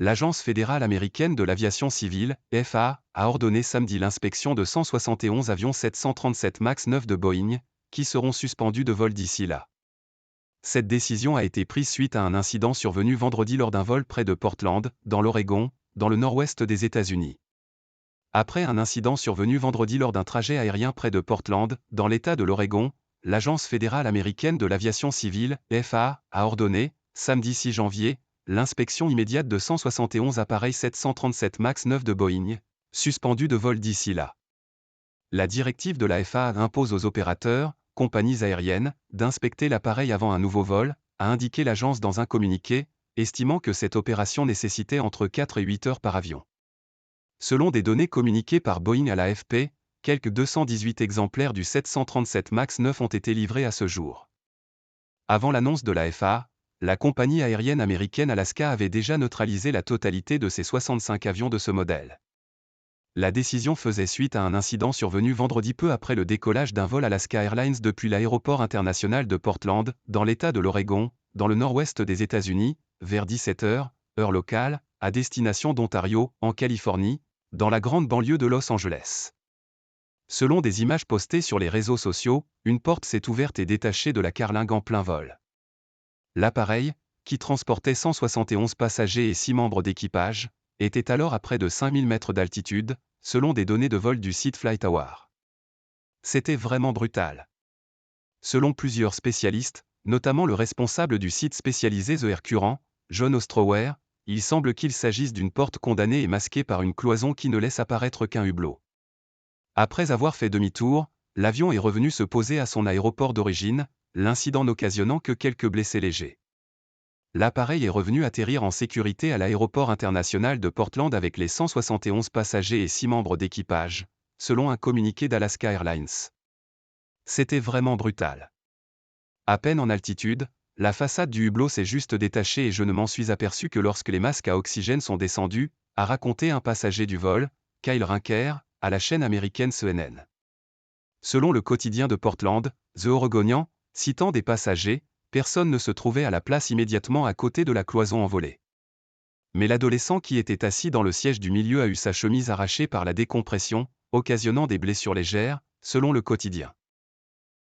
L'Agence fédérale américaine de l'aviation civile, FAA, a ordonné samedi l'inspection de 171 avions 737 MAX 9 de Boeing, qui seront suspendus de vol d'ici là. Cette décision a été prise suite à un incident survenu vendredi lors d'un vol près de Portland, dans l'Oregon, dans le nord-ouest des États-Unis. Après un incident survenu vendredi lors d'un trajet aérien près de Portland, dans l'État de l'Oregon, l'Agence fédérale américaine de l'aviation civile, FAA, a ordonné, samedi 6 janvier, l'inspection immédiate de 171 appareils 737 MAX 9 de Boeing, suspendus de vol d'ici là. La directive de la FAA impose aux opérateurs, compagnies aériennes, d'inspecter l'appareil avant un nouveau vol, a indiqué l'agence dans un communiqué, estimant que cette opération nécessitait entre 4 et 8 heures par avion. Selon des données communiquées par Boeing à l'AFP, quelques 218 exemplaires du 737 MAX 9 ont été livrés à ce jour. Avant l'annonce de la FAA, la compagnie aérienne américaine Alaska avait déjà neutralisé la totalité de ses 65 avions de ce modèle. La décision faisait suite à un incident survenu vendredi peu après le décollage d'un vol Alaska Airlines depuis l'aéroport international de Portland, dans l'État de l'Oregon, dans le nord-ouest des États-Unis, vers 17 h, heure locale, à destination d'Ontario, en Californie, dans la grande banlieue de Los Angeles. Selon des images postées sur les réseaux sociaux, une porte s'est ouverte et détachée de la carlingue en plein vol. L'appareil, qui transportait 171 passagers et 6 membres d'équipage, était alors à près de 5000 mètres d'altitude, selon des données de vol du site FlightAware. C'était vraiment brutal. Selon plusieurs spécialistes, notamment le responsable du site spécialisé The Air Current, John Ostrower, il semble qu'il s'agisse d'une porte condamnée et masquée par une cloison qui ne laisse apparaître qu'un hublot. Après avoir fait demi-tour, l'avion est revenu se poser à son aéroport d'origine, l'incident n'occasionnant que quelques blessés légers. L'appareil est revenu atterrir en sécurité à l'aéroport international de Portland avec les 171 passagers et 6 membres d'équipage, selon un communiqué d'Alaska Airlines. C'était vraiment brutal. À peine en altitude, la façade du hublot s'est juste détachée et je ne m'en suis aperçu que lorsque les masques à oxygène sont descendus, a raconté un passager du vol, Kyle Rinker, à la chaîne américaine CNN. Selon le quotidien de Portland, The Oregonian, citant des passagers, personne ne se trouvait à la place immédiatement à côté de la cloison envolée. Mais l'adolescent qui était assis dans le siège du milieu a eu sa chemise arrachée par la décompression, occasionnant des blessures légères, selon le quotidien.